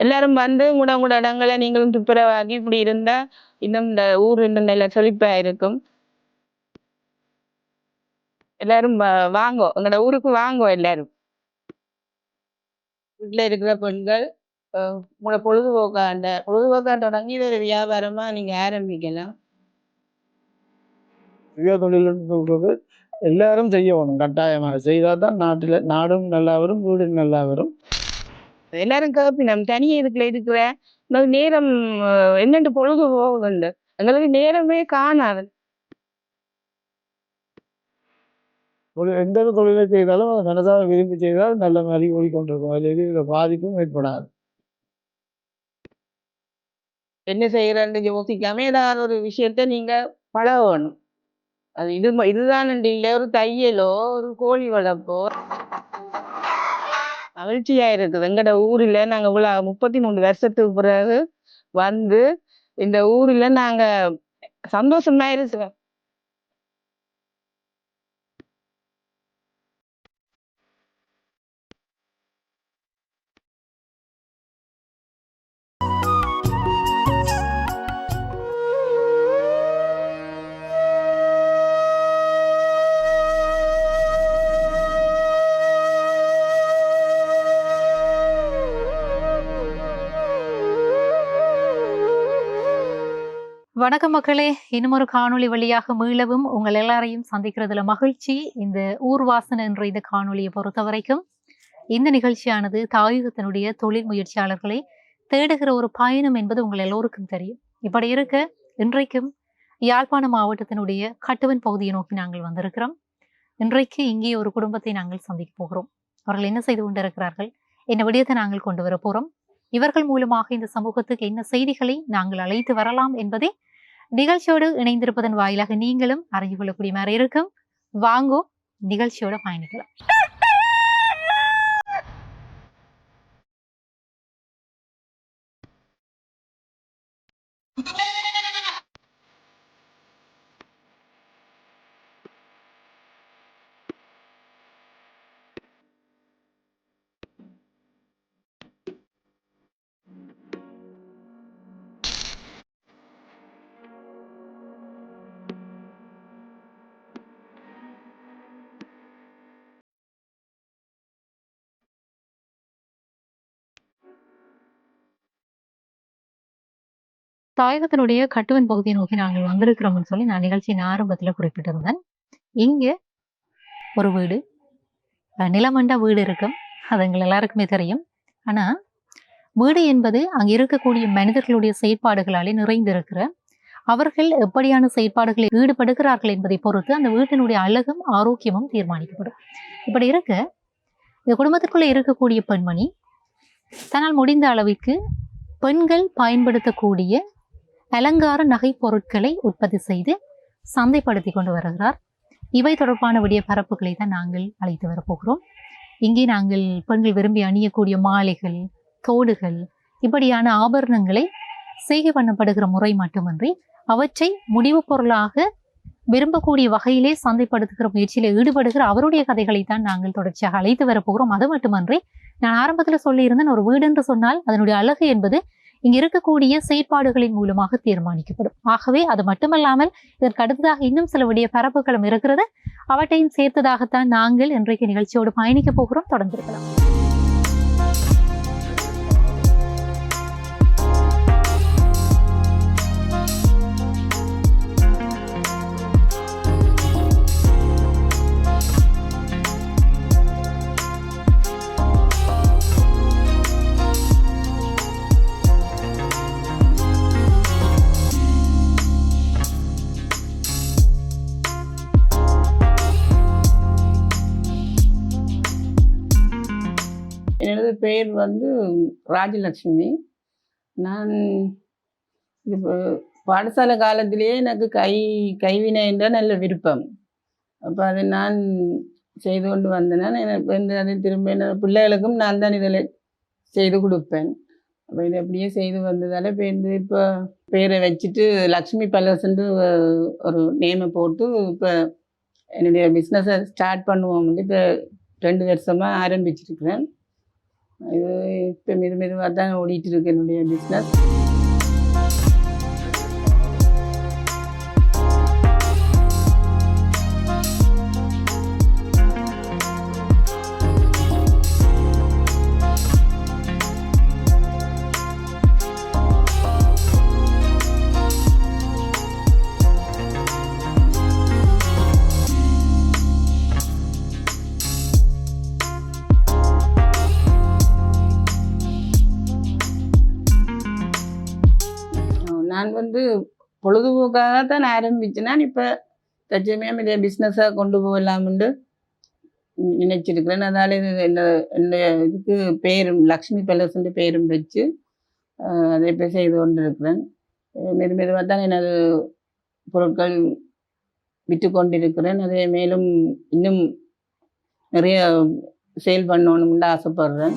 எல்லாரும் வந்து உங்களோட இடங்களை நீங்களும் துப்புரவாகி இப்படி இருந்தா இன்னும் இந்த ஊர் இன்னும் நல்ல செழிப்பா இருக்கும். எல்லாரும் வாங்கோ, எங்களோட ஊருக்கு வாங்கோ எல்லாரும். வீட்டுல இருக்கிற பெண்கள் உங்களோட பொழுதுபோக்கா தொடங்கி ஒரு வியாபாரமா நீங்க ஆரம்பிக்கலாம். சுய தொழில்னு சொல்றது எல்லாரும் செய்யணும், கட்டாயமாக செய்தால் தான் நாடும் நல்லா வரும், வீடும் நல்லா வரும். எல்லாரும் கேப்பினம் தனியே இருக்கிற நேரம் என்னென்று பொழுது போகுது, எங்களுக்கு நேரமே காணாது. எந்த தொழிலை செய்தாலும் அதை மனதாக விரும்பி செய்தால் நல்ல மாதிரி ஓடிக்கொண்டிருக்கும். அதில் எதுவும் பாதிப்பும் ஏற்படாது. என்ன செய்யறன்னு யோசிக்காம ஏதாவது ஒரு விஷயத்த நீங்க பழகணும். அது இதுதான் இல்லை, ஒரு தையலோ ஒரு கோழி வளர்ப்போ மகிழ்ச்சியா இருக்குது. எங்கட ஊர்ல நாங்க 33 வருஷத்துக்கு பிறகு வந்து இந்த ஊர்ல நாங்க சந்தோஷமா இருக்கிறோம். வணக்கம் மக்களே, இன்னும் ஒரு காணொளி வழியாக மீளவும் உங்கள் எல்லாரையும் சந்திக்கிறதுல மகிழ்ச்சி. இந்த ஊர்வாசனை என்ற இந்த காணொலியை பொறுத்த வரைக்கும் இந்த நிகழ்ச்சியானது தாயகத்தினுடைய தொழில் முயற்சியாளர்களை தேடுகிற ஒரு பயணம் என்பது உங்கள் எல்லோருக்கும் தெரியும். இப்படி இருக்க இன்றைக்கும் யாழ்ப்பாணம் மாவட்டத்தினுடைய கட்டுவன் பகுதியை நோக்கி நாங்கள் வந்திருக்கிறோம். இன்றைக்கு இங்கே ஒரு குடும்பத்தை நாங்கள் சந்திக்க போகிறோம். அவர்கள் என்ன செய்து கொண்டிருக்கிறார்கள், என்ன விடயத்தை நாங்கள் கொண்டு வர போறோம், இவர்கள் மூலமாக இந்த சமூகத்துக்கு என்ன செய்திகளை நாங்கள் அழைத்து வரலாம் என்பதை நிகழ்ச்சியோடு இணைந்திருப்பதன் வாயிலாக நீங்களும் அறிந்து கொள்ளக்கூடிய மாதிரி இருக்கும். வாங்கோ, நிகழ்ச்சியோட பயணிக்கலாம். தாயகத்தினுடைய கட்டுவன் பகுதியை நோக்கி நாங்கள் வந்திருக்கிறோம்னு சொல்லி நான் நிகழ்ச்சியின் ஆரம்பத்துல குறிப்பிட்டிருந்தேன். இங்க ஒரு வீடு, நிலமண்ட வீடு இருக்கும், அது எங்கள் எல்லாருக்குமே தெரியும். ஆனா வீடு என்பது அங்க இருக்கக்கூடிய மனிதர்களுடைய செயற்பாடுகளாலே நிறைந்திருக்கிற, அவர்கள் எப்படியான செயற்பாடுகளில் ஈடுபடுகிறார்கள் என்பதை பொறுத்து அந்த வீட்டினுடைய அழகும் ஆரோக்கியமும் தீர்மானிக்கப்படும். இப்படி இருக்க இந்த குடும்பத்திற்குள்ள இருக்கக்கூடிய பெண்மணி தன்னால் முடிந்த அளவிற்கு பெண்கள் பயன்படுத்தக்கூடிய அலங்கார நகை பொருட்களை உற்பத்தி செய்து சந்தைப்படுத்தி கொண்டு வருகிறார். இவை தொடர்பான விடிய பரப்புகளை தான் நாங்கள் அழைத்து வரப்போகிறோம். இங்கே நாங்கள் பெண்கள் விரும்பி அணியக்கூடிய மாலைகள், தோடுகள், இப்படியான ஆபரணங்களை செய்கை பண்ணப்படுகிற முறை மட்டுமின்றி அவற்றை முடிவு பொருளாக விரும்பக்கூடிய வகையிலே சந்தைப்படுத்துகிற முயற்சியில் ஈடுபடுகிற அவருடைய கதைகளை தான் நாங்கள் தொடர்ச்சியாக அழைத்து வரப்போகிறோம். அது மட்டுமன்றி நான் ஆரம்பத்தில் சொல்லியிருந்தேன், ஒரு வீடு என்று சொன்னால் அதனுடைய அழகு என்பது இங்க இருக்கக்கூடிய செயற்பாடுகளின் மூலமாக தீர்மானிக்கப்படும். ஆகவே அது மட்டுமல்லாமல் இதற்கு அடுத்ததாக இன்னும் சில விடிய பரப்புகளும் இருக்கிறது. அவற்றையும் சேர்த்ததாகத்தான் நாங்கள் இன்றைக்கு நிகழ்ச்சியோடு பயணிக்க போகிறோம். தொடர்ந்திருக்கலாம். எனது பெயர் வந்து ராஜலட்சுமி. நான் பாடசாலை காலத்திலேயே எனக்கு கைவினை என்ற நல்ல விருப்பம். அப்போ அதை நான் செய்து கொண்டு வந்தேன். எனக்கு அதை திரும்ப என்ன பிள்ளைகளுக்கும் நான் தான் இதில் செய்து கொடுப்பேன். அப்போ இதை அப்படியே செய்து வந்ததால் இப்போ பேரை வச்சுட்டு லக்ஷ்மி பலர்ஸ்ன்னு ஒரு நேமை போட்டு இப்போ என்னுடைய பிஸ்னஸை ஸ்டார்ட் பண்ணுவோம். இப்போ 2 வருஷமாக ஆரம்பிச்சிருக்கிறேன். இது இப்போ மெதுவாக தான் ஓடிட்டு இருக்கு என்னுடைய பிஸ்னஸ். நான் வந்து பொழுதுபோக்காக தான் ஆரம்பிச்சேன். இப்போ தற்சமயம் இதை பிஸ்னஸாக கொண்டு போகலாம்னு நினைச்சிருக்கிறேன். அதனால இது என்னுடைய இதுக்கு பேரும் லக்ஷ்மி பேலஸ்ன்ற பேரும் வச்சு அதை இப்போ செய்து கொண்டு இருக்கிறேன். மெதுவாக தான் எனது பொருட்கள் விற்று கொண்டிருக்கிறேன். அதே மேலும் இன்னும் நிறைய சேல் பண்ணணும்னு ஆசைப்படுறேன்.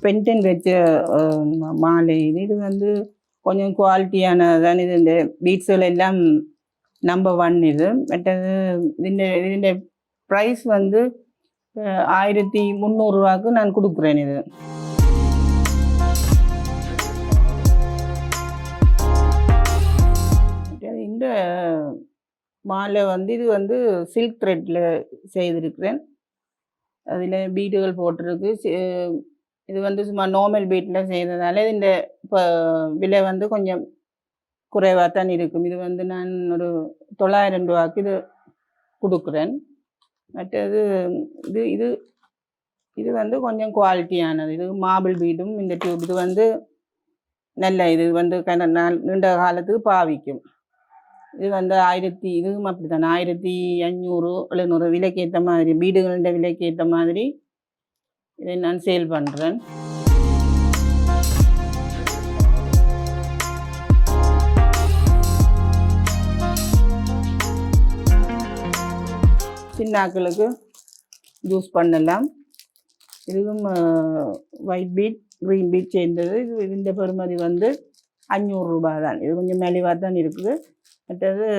பென்டன் வச்ச மாலை இது வந்து கொஞ்சம் குவாலிட்டியானதான். இது இந்த பீட்ஸுகள் எல்லாம் நம்பர் 1 இது. மற்றது ഇതിൻ്റെ ப்ரைஸ் வந்து 1300 ரூபாய்க்கு நான் கொடுக்குறேன். இது இந்த மாலை வந்து இது வந்து சில்க் த்ரெட்டில் செய்திருக்கிறேன். அதில் பீடுகள் போட்டிருக்கு. இது வந்து சும்மா நார்மல் பீட்டில் செய்ததால் இந்த இப்போ விலை வந்து கொஞ்சம் குறைவாக தான் இருக்கும். இது வந்து நான் ஒரு 900 ரூபாய்க்கு இது கொடுக்குறேன். மற்றது இது இது இது வந்து கொஞ்சம் குவாலிட்டியானது. இது மார்பிள் பீடும் இந்த டியூப் இது வந்து நல்ல இது வந்து நீண்ட காலத்துக்கு பாவிக்கும். இது வந்து இதுவும் அப்படி தானே 1500 700 விலைக்கு ஏற்ற மாதிரி பீடுகளின் விலைக்கு ஏற்ற மாதிரி இதை நான் சேல் பண்ணுறேன். சின்னாக்களுக்கு யூஸ் பண்ணலாம். இதுவும் ஒயிட் பீட் க்ரீன் பீட் சேர்ந்தது. இது இந்த பெறுமதி வந்து 500 ரூபாய் தான். இது கொஞ்சம் மெலிவாக தான் இருக்குது. மற்றது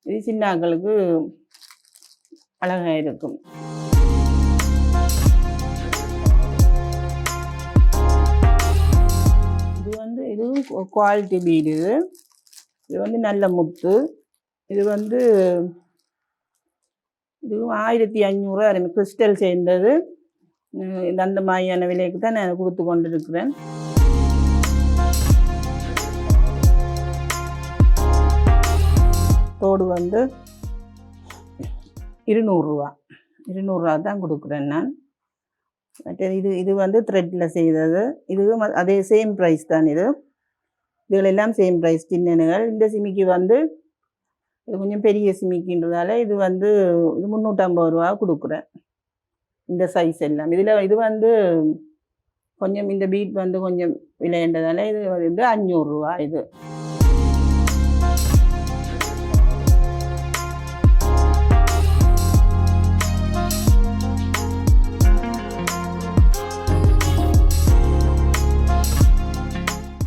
இது சின்னாக்களுக்கு அழகாக இருக்கும். இதுவும் குவாலிட்டி பீடு. இது வந்து நல்ல முத்து. இது வந்து இதுவும் 1500 கிறிஸ்டல் சேர்ந்தது. அந்த மாதிரியான விலைக்கு தான் நான் கொடுத்து கொண்டு இருக்கிறேன். தோடு வந்து 200 ரூபா தான் கொடுக்குறேன் நான். மற்றது இது வந்து த்ரெட்டில் செய்தது. இதுவும் அதே சேம் ப்ரைஸ் தான். இதுகளெல்லாம் சேம் ப்ரைஸ் சின்னனுகள். இந்த சிமிக்கு வந்து இது கொஞ்சம் பெரிய சிமிக்கின்றதால இது வந்து இது 350 ரூபா கொடுக்குறேன். இந்த சைஸ் எல்லாம் இது வந்து கொஞ்சம் இந்த பீட் வந்து கொஞ்சம் விலைன்றதால இது வந்து 500 ரூபா.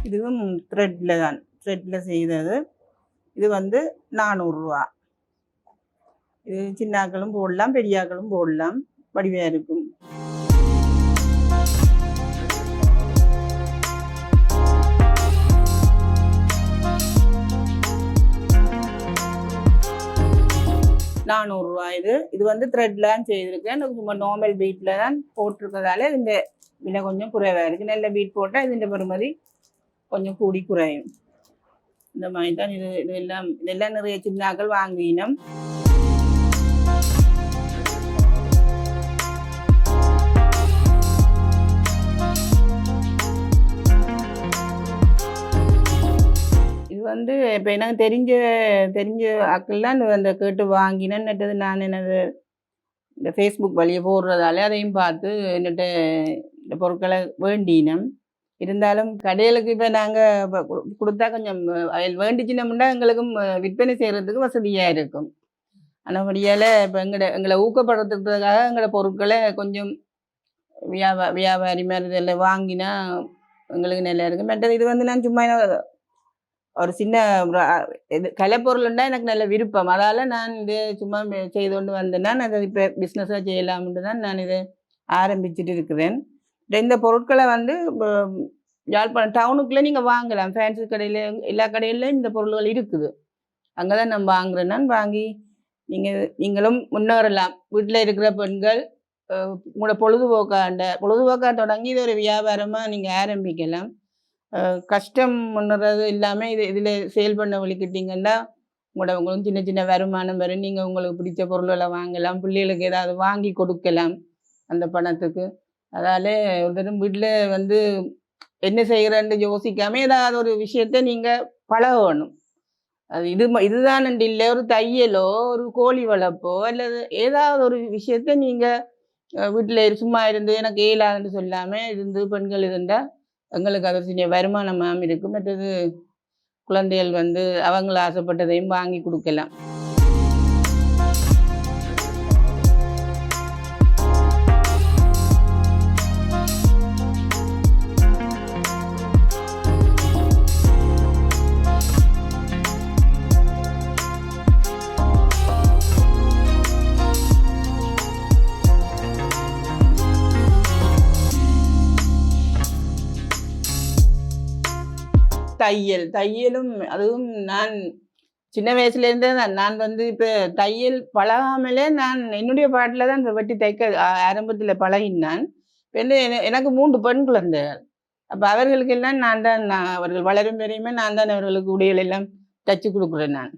இதுவும் த்ரெட்டில் செய்தது. இது வந்து 400 ரூபா. இது சின்னாக்களும் போடலாம், பெரியாக்களும் போடலாம், வடிவாக இருக்கும். $400 இது வந்து த்ரெட்லாம் செய்திருக்கேன். சும்மா நார்மல் பீட்டில் தான் போட்டிருக்கிறதால இந்த விலை கொஞ்சம் குறைவாக இருக்குது. நல்ல பீட் போட்டால் இதுன்ற பெறுமதி கொஞ்சம் கூடி குறையும். இந்த மாதிரி தான் இதெல்லாம் நிறைய சின்னாக்கள் வாங்கினோம். இது வந்து இப்போ எனக்கு தெரிஞ்ச ஆக்கள்லாம் அந்த கேட்டு வாங்கினேன்னுட்டது. நான் எனது இந்த ஃபேஸ்புக் வழியை போடுறதால அதையும் பார்த்து என்னட்ட இந்த பொருட்களை வேண்டினோம். இருந்தாலும் கடைகளுக்கு இப்போ நாங்கள் கொடுத்தா கொஞ்சம் வேண்டிச்சினோம்னா எங்களுக்கும் விற்பனை செய்கிறதுக்கு வசதியாக இருக்கும். ஆனபடியால் இப்போ எங்களை ஊக்கப்படுத்துறதுக்காக எங்களோட பொருட்களை கொஞ்சம் வியாபாரி மாதிரி இதெல்லாம் வாங்கினா எங்களுக்கு நல்லா இருக்கும். மற்றது இது வந்து நான் சும்மா ஒரு சின்ன இது கலைப்பொருள்னா எனக்கு நல்ல விருப்பம். அதால் நான் இது சும்மா செய்து கொண்டு வந்தேன்னா நான் அதை இப்போ பிஸ்னஸாக செய்யலாம்னு தான் நான் இதை ஆரம்பிச்சுட்டு இருக்கிறேன். இந்த பொருட்களை வந்து யாழ்ப்பாணம் டவுனுக்குள்ளே நீங்கள் வாங்கலாம். ஃபேன்சி கடையில் எல்லா கடையிலையும் இந்த பொருள்கள் இருக்குது. அங்கே தான் நான் வாங்குறேன். நான் வாங்கி நீங்களும் முன்னேறலாம். வீட்டில் இருக்கிற பெண்கள் உங்களோட பொழுதுபோக்காக தொடங்கி இது ஒரு வியாபாரமாக நீங்கள் ஆரம்பிக்கலாம். கஷ்டம்ன்றது இல்லாமல் இதில் சேல் பண்ண வலிக்கிட்டிங்கன்னா உங்களுக்கு சின்ன சின்ன வருமானம் வரும். நீங்கள் உங்களுக்கு பிடிச்ச பொருள்களை வாங்கலாம். பிள்ளைகளுக்கு ஏதாவது வாங்கி கொடுக்கலாம் அந்த பணத்துக்கு. அதால் ஒரு தரம் வீட்டில் வந்து என்ன செய்கிறேன்னு யோசிக்காமல் ஏதாவது ஒரு விஷயத்த நீங்கள் பழகணும். அது இதுதான் இல்லை, ஒரு தையலோ ஒரு கோழி வளர்ப்போ அல்லது ஏதாவது ஒரு விஷயத்த நீங்கள் வீட்டில் சும்மா இருந்து எனக்கு இயலாதுன்னு சொல்லாமல் இருந்து பெண்கள் இருந்தால் எங்களுக்கு அது சின்ன வருமானமாக இருக்கும். மற்றது குழந்தைகள் வந்து அவங்கள ஆசைப்பட்டதையும் வாங்கி கொடுக்கலாம். தையலும் அதுவும் நான் சின்ன வயசுலேருந்தே நான் வந்து இப்போ தையல் பழகாமலே நான் என்னுடைய பாட்டில் தான் இந்த வெட்டி தைக்க ஆரம்பத்தில் பழகினான். இப்போ எனக்கு 3 பெண் குழந்தைகள். அப்போ அவர்களுக்கெல்லாம் அவர்கள் வளரும் வரையுமே நான் தான் அவர்களுக்கு உடைகள் எல்லாம் தைச்சி கொடுக்குறேன் நான்.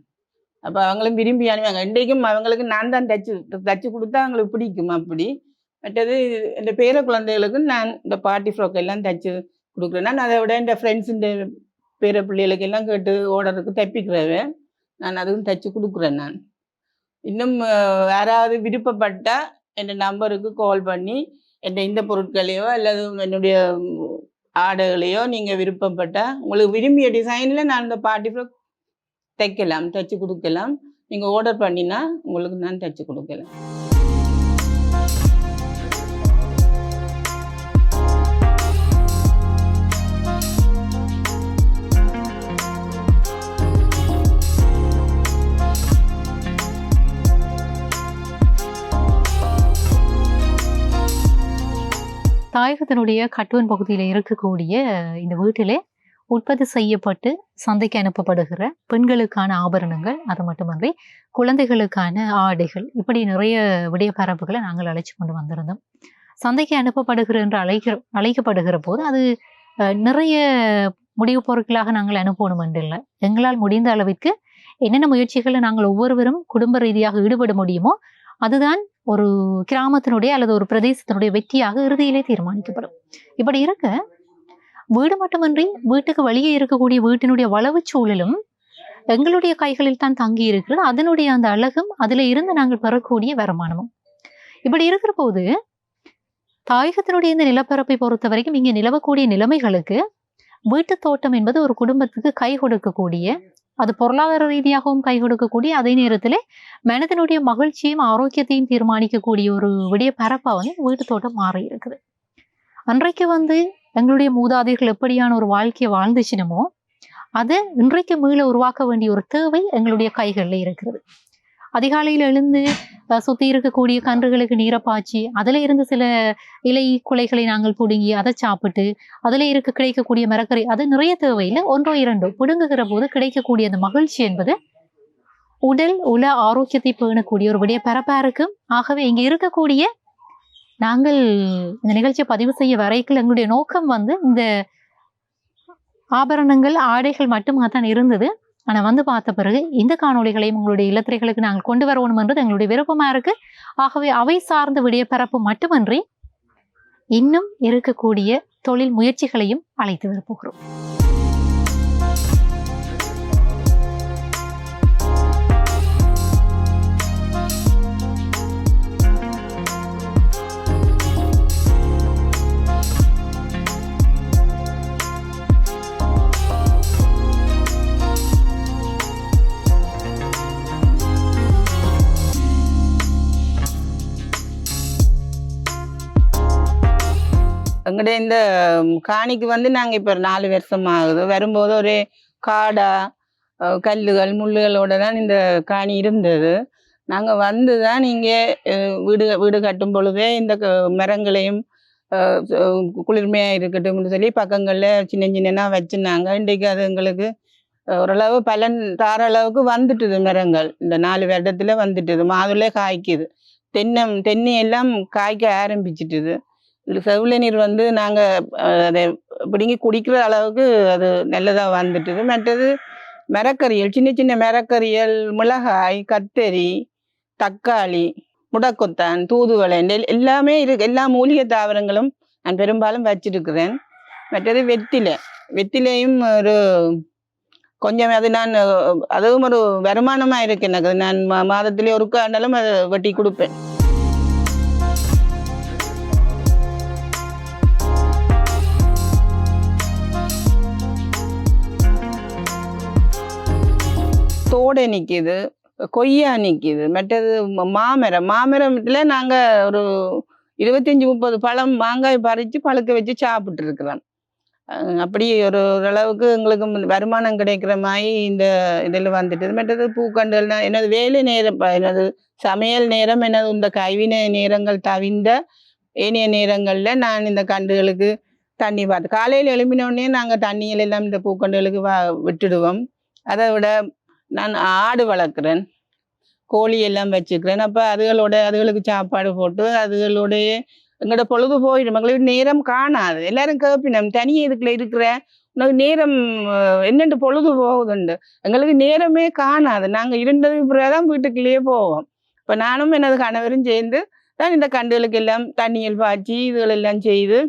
அப்போ அவங்களும் விரும்பி அனுப்புவாங்க. இன்றைக்கும் அவங்களுக்கு நான் தான் தைச்சி கொடுத்தா அவங்களுக்கு பிடிக்கும். அப்படி மற்றது இந்த பேர குழந்தைகளுக்கு நான் இந்த பார்ட்டி ஃப்ராக் எல்லாம் தைச்சி கொடுக்குறேன். நான் அதை விட இந்த ஃப்ரெண்ட்ஸுஇந்த பேர பிள்ளைகளுக்கு எல்லாம் கேட்டு ஓர்டருக்கு தைப்பிக்கிறவே நான் அதுவும் தைச்சி கொடுக்குறேன். நான் இன்னும் யாராவது விருப்பப்பட்டால் என் நம்பருக்கு கால் பண்ணி இந்த பொருட்களையோ அல்லது என்னுடைய ஆடைகளையோ நீங்கள் விருப்பப்பட்டால் உங்களுக்கு விரும்பிய டிசைனில் நான் இந்த பார்ட்டி ஃப்ராக் தைச்சி கொடுக்கலாம். நீங்கள் ஆர்டர் பண்ணினா உங்களுக்கு நான் தைச்சி கொடுக்கலாம். தாயகத்தினுடைய கட்டுவன் பகுதியில் இருக்கக்கூடிய இந்த வீட்டிலே உற்பத்தி செய்யப்பட்டு சந்தைக்கு அனுப்பப்படுகிற பெண்களுக்கான ஆபரணங்கள், அது மட்டுமன்றி குழந்தைகளுக்கான ஆடைகள், இப்படி நிறைய விடயப்பரப்புகளை நாங்கள் அழைச்சி கொண்டு வந்திருந்தோம். சந்தைக்கு அனுப்பப்படுகிற என்று அழைக்கப்படுகிற போது அது நிறைய முடிவு பொருட்களாக நாங்கள் அனுப்பணும் என்று இல்லை. எங்களால் முடிந்த அளவிற்கு என்னென்ன முயற்சிகளை நாங்கள் ஒவ்வொருவரும் குடும்ப ரீதியாக ஈடுபட முடியுமோ அதுதான் ஒரு கிராமத்தினுடைய அல்லது ஒரு பிரதேசத்தினுடைய வெற்றியாக இறுதியிலே தீர்மானிக்கப்படும். இப்படி இருக்க வீடு மட்டுமன்றி வீட்டுக்கு வெளியே இருக்கக்கூடிய வீட்டினுடைய வளவு சூழலும் எங்களுடைய கைகளில் தான் தங்கி இருக்கிறது. அதனுடைய அந்த அழகும் அதில் இருந்து நாங்கள் பெறக்கூடிய வருமானமும். இப்படி இருக்கிற போது தாயகத்தினுடைய இந்த நிலப்பரப்பை பொறுத்த வரைக்கும் இங்கே நிலவக்கூடிய நிலைமைகளுக்கு வீட்டு தோட்டம் என்பது ஒரு குடும்பத்துக்கு கை கொடுக்கக்கூடிய, அது பொருளாதார ரீதியாகவும் கை கொடுக்கக்கூடிய, அதே நேரத்தில் மனதினுடைய மகிழ்ச்சியும் ஆரோக்கியத்தையும் தீர்மானிக்கக்கூடிய ஒரு விடிய பரப்பா வந்து வீட்டு தோட்டம் மாறி இருக்குது. அன்றைக்கு வந்து எங்களுடைய மூதாதையர்கள் எப்படியான ஒரு வாழ்க்கையை வாழ்ந்துச்சினமோ அதை இன்றைக்கு மீள உருவாக்க வேண்டிய ஒரு தேவை எங்களுடைய கைகளில் இருக்கிறது. அதிகாலையில் எழுந்து சுற்றி இருக்கக்கூடிய கன்றுகளுக்கு நீரை பாய்ச்சி அதில் இருந்து சில இலை குலைகளை நாங்கள் பிடுங்கி அதை சாப்பிட்டு அதில் கிடைக்கக்கூடிய மரக்கறி, அது நிறைய தேவையில் 1 or 2 பிடுங்குகிற போது கிடைக்கக்கூடிய அந்த மகிழ்ச்சி என்பது உடல் உல ஆரோக்கியத்தை பேணக்கூடிய ஒரு விடிய பரப்பா இருக்கும். ஆகவே இங்கே இருக்கக்கூடிய நாங்கள் இந்த நிகழ்ச்சியை பதிவு செய்ய வரைக்கும் எங்களுடைய நோக்கம் வந்து இந்த ஆபரணங்கள் ஆடைகள் மட்டுமாக தான் இருந்தது. ஆனால் வந்து பார்த்த பிறகு இந்த காணொளிகளையும் உங்களுடைய இல்லத்திரைகளுக்கு நாங்கள் கொண்டு வரணும்ன்றது எங்களுடைய விருப்பமாக இருக்கு. ஆகவே அவை சார்ந்த விடிய பரப்பு மட்டுமன்றி இன்னும் இருக்கக்கூடிய தொழில் முயற்சிகளையும் அழைத்து வரப்போகிறோம். எங்கட இந்த காணிக்கு வந்து நாங்க இப்ப 4 வருஷம் ஆகுது. வரும்போது ஒரே காடா கல்லுகள் முள்ளுகளோட தான் இந்த காணி இருந்தது. நாங்க வந்து தான் இங்கே வீடு வீடு கட்டும் பொழுதே இந்த மரங்களையும் குளிர்மையா இருக்கட்டும்னு சொல்லி பக்கங்கள்ல சின்ன சின்னனா வச்சுருந்தாங்க. இன்றைக்கு அது எங்களுக்கு ஓரளவு பலன் தார அளவுக்கு வந்துட்டுது மரங்கள். இந்த 4 வருடத்துல வந்துட்டுது. மாதுளை காய்க்குது. தென்னை எல்லாம் காய்க்க ஆரம்பிச்சிட்டுது. இது செவில நீர் வந்து நாங்க அதை பிடுங்கி குடிக்கிற அளவுக்கு அது நல்லதா வந்துட்டுது. மற்றது மரக்கறிகள், சின்ன சின்ன மரக்கறிகள், மிளகாய், கத்தரி, தக்காளி, முடக்கொத்தான், தூதுவளை எல்லாமே இருக்கு. எல்லா மூலிகை தாவரங்களும் நான் பெரும்பாலும் வச்சிருக்கிறேன். மற்றது வெத்திலையும் ஒரு கொஞ்சம் அது நான் அதுவும் ஒரு வருமானமா இருக்கு எனக்கு. நான் மாதத்திலே ஒருக்காண்டாலும் அதை வெட்டி கொடுப்பேன். தோடை நிக்குது, கொய்யா நிக்குது. மற்றது மாமரத்துல நாங்க ஒரு 25-30 பழம் மாங்காய் பறிச்சு பழுக்க வச்சு சாப்பிட்டு இருக்கிறோம். அப்படி ஓரளவுக்கு எங்களுக்கு வருமானம் கிடைக்கிற மாதிரி இந்த இதில் வந்துட்டு. மற்றது பூக்கண்டுகள் எனது வேலை நேரம், எனது சமையல் நேரம், எனது இந்த கைவினை நேரங்கள் தவிர்ந்த ஏனைய நேரங்கள்ல நான் இந்த கண்டுகளுக்கு தண்ணி பார்த்து காலையில் எழுப்பினோடனே நாங்கள் தண்ணிகள் எல்லாம் இந்த பூக்கண்டுகளுக்கு விட்டுடுவோம். அதை விட நான் ஆடு வளர்க்குறேன், கோழி எல்லாம் வச்சுக்கிறேன். அப்போ அதுகளுக்கு சாப்பாடு போட்டு அதுகளோடைய எங்களோட பொழுது போயிடும். எங்களுக்கு நேரம் காணாது. எல்லாரும் கேட்பினோம், தனியே இதுக்குள்ள இருக்கிற உனக்கு நேரம் என்னென்று பொழுது போகுதுண்டு. எங்களுக்கு நேரமே காணாது. நாங்கள் இருந்ததுக்கு பிறகுதான் வீட்டுக்குள்ளேயே போவோம். இப்போ நானும் எனது கணவரும் சேர்ந்து தான் இந்த கண்டுகளுக்கு எல்லாம் தண்ணியில் பாய்ச்சி இதுகளெல்லாம் செய்து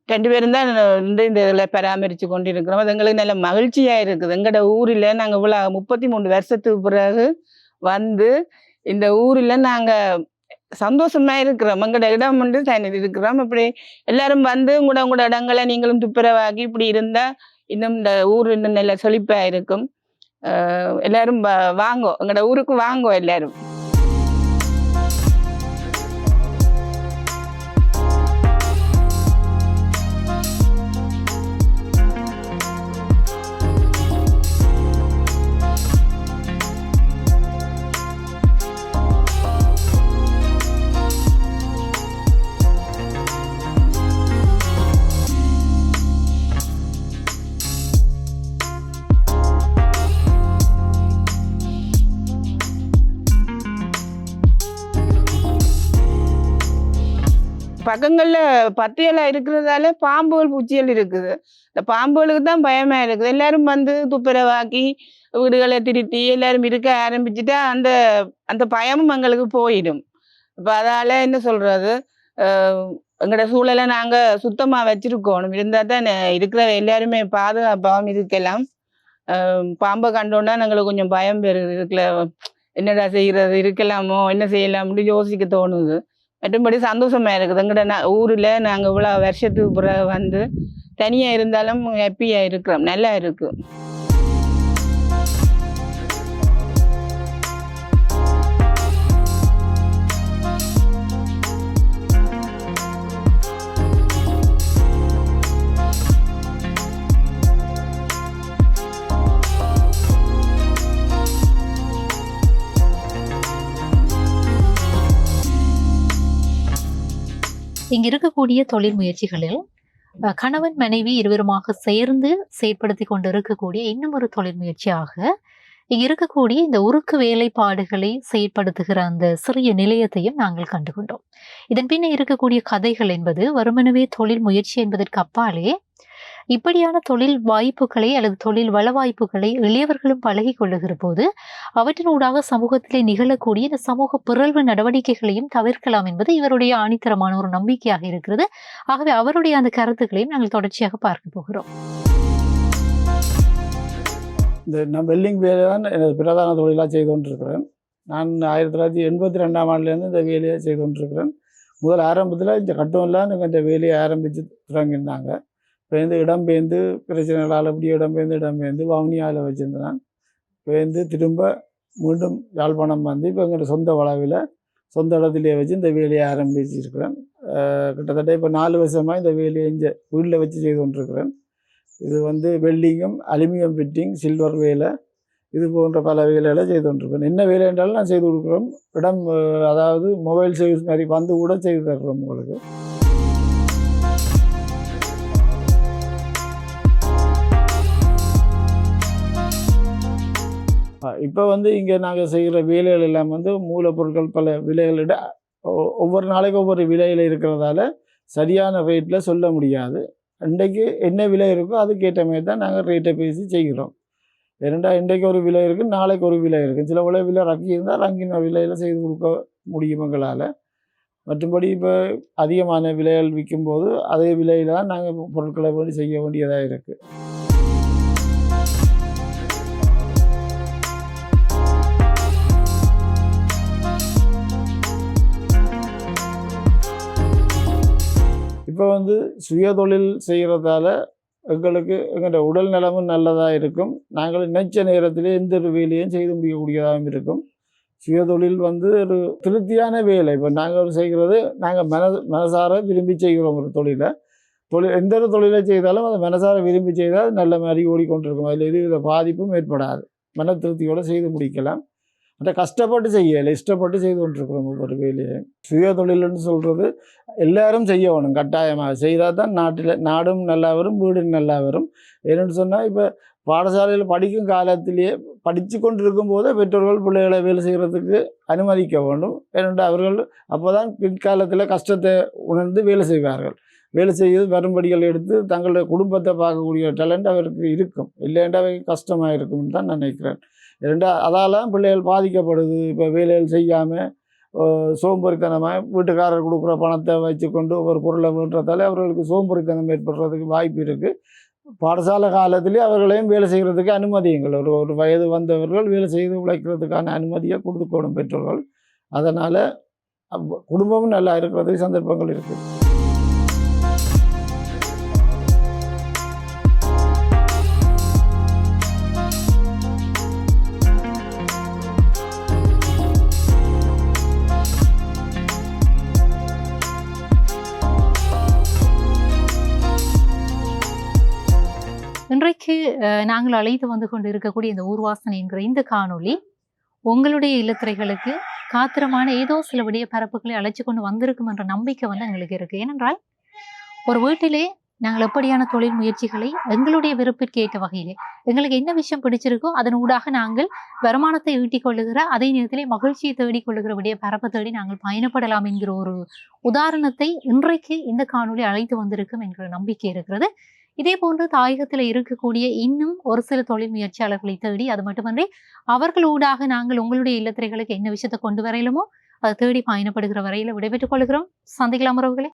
2 பேரும் தான் இந்த இதில் பராமரித்து கொண்டு இருக்கிறோம். அது எங்களுக்கு நல்ல மகிழ்ச்சியாக இருக்குது. எங்களோட ஊரில் நாங்கள் இவ்வளோ 33 வருஷத்துக்கு பிறகு வந்து இந்த ஊரில் நாங்கள் சந்தோஷமா இருக்கிறோம். எங்களோட இடம் வந்து தனி இருக்கிறோம். இப்படி எல்லாரும் வந்து உங்களோட இடங்களை நீங்களும் துப்புரவாக்கி இப்படி இருந்தா இன்னும் இந்த ஊர் இன்னும் நல்ல செழிப்பா இருக்கும். எல்லாரும் வாங்கோ, எங்களோட ஊருக்கு வாங்கோ எல்லாரும். பக்கங்கள்ல பத்தியெல்லாம் இருக்கிறதால பாம்புகள் பூச்சிகள் இருக்குது. இந்த பாம்புகளுக்கு தான் பயமா இருக்குது. எல்லாரும் வந்து துப்புரவாக்கி வீடுகளை திருத்தி எல்லாரும் இருக்க ஆரம்பிச்சுட்டா அந்த அந்த பயமும் எங்களுக்கு போயிடும். இப்போ அதால என்ன சொல்றது, எங்களோட சூழலை நாங்க சுத்தமா வச்சிருக்கணும். இருந்தா தான் இருக்கிற எல்லாருமே பாதுகாப்பாகவும் இருக்கலாம். பாம்பை கண்டோன்னா எங்களுக்கு கொஞ்சம் பயம் பெறுது. இதுக்குள்ள என்னடா செய்யறது, இருக்கலாமோ என்ன செய்யலாம்னு யோசிக்க தோணுது. மற்றபடி சந்தோஷமா இருக்குது. எங்கட ஊர்ல நாங்க இவ்வளவு வருஷத்துக்கு பிறகு வந்து தனியா இருந்தாலும் ஹாப்பியா இருக்கிறோம். நல்லா இருக்கு. இங்க இருக்கக்கூடிய தொழில் முயற்சிகளில் கணவன் மனைவி இருவருமாக சேர்ந்து செயற்படுத்தி கொண்டு இருக்கக்கூடிய இன்னும் ஒரு தொழில் முயற்சியாக இங்க இருக்கக்கூடிய இந்த உருக்கு வேலைப்பாடுகளை செயற்படுத்துகிற அந்த சிறிய நிலையத்தையும் நாங்கள் கண்டுகொண்டோம். இதன் பின்ன இருக்கக்கூடிய கதைகள் என்பது வருமனவே தொழில் முயற்சி என்பதற்கு அப்பாலே இப்படியான தொழில் வாய்ப்புகளை அல்லது தொழில் வள வாய்ப்புகளை இளையவர்களும் பழகி கொள்ளுகிற போது அவற்றினூடாக சமூகத்திலே நிகழக்கூடிய இந்த சமூக பிறழ்வு நடவடிக்கைகளையும் தவிர்க்கலாம் என்பது இவருடைய ஆணித்தரமான ஒரு நம்பிக்கையாக இருக்கிறது. ஆகவே அவருடைய அந்த கருத்துக்களையும் நாங்கள் தொடர்ச்சியாக பார்க்க போகிறோம். நான் வெல்டிங் வேலை தான் எனது பிரதான தொழிலாக செய்து கொண்டிருக்கிறேன். நான் 1982ஆம் ஆண்டுலேருந்து இந்த வேலையை செய்து கொண்டிருக்கிறேன். முதல் ஆரம்பத்தில் இந்த கட்டம்லாம் இந்த வேலையை ஆரம்பித்து தொடங்கினாங்க. இடம்பெயர்ந்து பிரச்சனைகளால் அப்படியே இடம்பெயர்ந்து வவுனியாவில் வச்சுருந்தேன். திரும்ப மீண்டும் யாழ்ப்பாணம் வந்து இப்போ எங்களோட சொந்த வளவில் சொந்த இடத்துலேயே வச்சு இந்த வேலையை ஆரம்பிச்சிருக்கிறேன். கிட்டத்தட்ட இப்போ 4 வருஷமாக இந்த வேலையை இங்கே வீட்டில் வச்சு செய்து கொண்டிருக்கிறேன். இது வந்து வெல்டிங்கும், அலுமினியம் ஃபிட்டிங், சில்வர் வேலை, இது போன்ற பல வேலைகளை செய்து கொண்டிருக்கிறேன். என்ன வேலை என்றாலும் நான் செய்து கொடுக்குறோம். இடம் அதாவது மொபைல் சர்வீஸ் மாதிரி வந்து கூட செய்து தர்றோம் உங்களுக்கு. இப்போ வந்து இங்கே நாங்கள் செய்கிற வேலைகள் எல்லாம் வந்து மூலப்பொருட்கள் பல விலைகளிட ஒவ்வொரு நாளைக்கு ஒவ்வொரு விலையில் இருக்கிறதால சரியான ரேட்டில் சொல்ல முடியாது. இன்றைக்கு என்ன விலை இருக்கோ அதுக்கேற்ற மாதிரி தான் நாங்கள் ரேட்டை பேசி செய்கிறோம். ஏனெண்டா இன்றைக்கு ஒரு விலை இருக்குது, நாளைக்கு ஒரு விலை இருக்குது. சில விலை ரங்கி இருந்தால் ரங்கின விலையில் செய்து கொடுக்க முடியும் எங்களால். மற்றபடி இப்போ அதிகமான விலைகள் விற்கும்போது அதே விலையில் தான் நாங்கள் பொருட்களை வேண்டி செய்ய வேண்டியதாக இருக்குது. இப்போ வந்து சுய தொழில் செய்கிறதால எங்களுக்கு எங்களோட உடல் நலமும் நல்லதாக இருக்கும். நாங்கள் நினைச்ச நேரத்திலே எந்த ஒரு வேலையும் செய்து முடியக்கூடியதாகவும் இருக்கும். சுய தொழில் வந்து ஒரு திருப்தியான வேலை. இப்போ நாங்கள் செய்கிறது நாங்கள் மனசார விரும்பி செய்கிறோம். ஒரு எந்த ஒரு தொழிலை செய்தாலும் அதை மனசார விரும்பி செய்தால் நல்ல மாதிரி ஓடிக்கொண்டிருக்கும். அதில் எதுவித பாதிப்பும் ஏற்படாது. மன திருப்தியோடு செய்து முடிக்கலாம். அதை கஷ்டப்பட்டு செய்யலை, இஷ்டப்பட்டு செய்து கொண்டிருக்கிறோம் ஒவ்வொரு வேலையை. சுய தொழில்னு சொல்கிறது எல்லாரும் செய்ய வேணும். கட்டாயமாக செய்தால் தான் நாடும் நல்லா வரும், வீடும் நல்லா வரும். என்னென்னு சொன்னால் இப்போ பாடசாலையில் படிக்கும் காலத்திலேயே படித்து கொண்டிருக்கும் போதே பெற்றோர்கள் பிள்ளைகளை வேலை செய்கிறதுக்கு அனுமதிக்க வேண்டும். ஏனென்றால் அவர்கள் அப்போ தான் பிற்காலத்தில் கஷ்டத்தை உணர்ந்து வேலை செய்வார்கள். வேலை செய்து வரும்படிகள் எடுத்து தங்களுடைய குடும்பத்தை பார்க்கக்கூடிய டேலண்ட் அவருக்கு இருக்கும். இல்லைன்றா கஷ்டமாக இருக்கும்னு தான் நான் நினைக்கிறேன். அதால் பிள்ளைகள் பாதிக்கப்படுது. இப்போ வேலைகள் செய்யாமல் சோம்பேறித்தனமாக வீட்டுக்காரர் கொடுக்குற பணத்தை வச்சுக்கொண்டு ஒரு பொருளை வீட்டுறதால அவர்களுக்கு சோம்பேறித்தனம் ஏற்படுறதுக்கு வாய்ப்பு இருக்குது. பாடசாலை காலத்திலே அவர்களையும் வேலை செய்கிறதுக்கு அனுமதியுங்கள். ஒரு வயது வந்தவர்கள் வேலை செய்து உழைக்கிறதுக்கான அனுமதியை கொடுத்துக்கணும் பெற்றோர்கள். அதனால் குடும்பமும் நல்லா இருக்கிறதுக்கு சந்தர்ப்பங்கள் இருக்குது. இன்றைக்கு நாங்கள் அழைத்து வந்து கொண்டு இருக்கக்கூடிய இந்த ஊர்வாசனை என்கிற இந்த காணொளி உங்களுடைய இல்லத்திரைகளுக்கு காத்திரமான ஏதோ சில விடிய பரப்புகளை அழைச்சி கொண்டு வந்திருக்கும் என்ற நம்பிக்கை வந்து எங்களுக்கு இருக்கு. ஏனென்றால் ஒரு வீட்டிலே நாங்கள் எப்படியான தொழில் முயற்சிகளை எங்களுடைய விருப்பிற்கு ஏற்ற வகையிலே எங்களுக்கு என்ன விஷயம் பிடிச்சிருக்கோ அதன் ஊடாக நாங்கள் வருமானத்தை ஈட்டிக் கொள்ளுகிற அதே நேரத்திலே மகிழ்ச்சியை தேடிக் கொள்ளுகிற விடிய பரப்பை தேடி நாங்கள் பயணப்படலாம் என்கிற ஒரு உதாரணத்தை இன்றைக்கு இந்த காணொளி அழைத்து வந்திருக்கும் என்கிற நம்பிக்கை இருக்கிறது. இதே போன்று தாயகத்தில் இருக்கக்கூடிய இன்னும் ஒரு சில தொழில் முயற்சியாளர்களை தேடி அது மட்டுமன்றி அவர்கள் ஊடாக நாங்கள் உங்களுடைய இல்லத்திரைகளுக்கு என்ன விஷயத்தை கொண்டு வரையிலுமோ அதை தேடி பயணப்படுகிற வரையில விடைபெற்றுக் கொள்கிறோம். சந்திக்கலாம் உறவுகளே.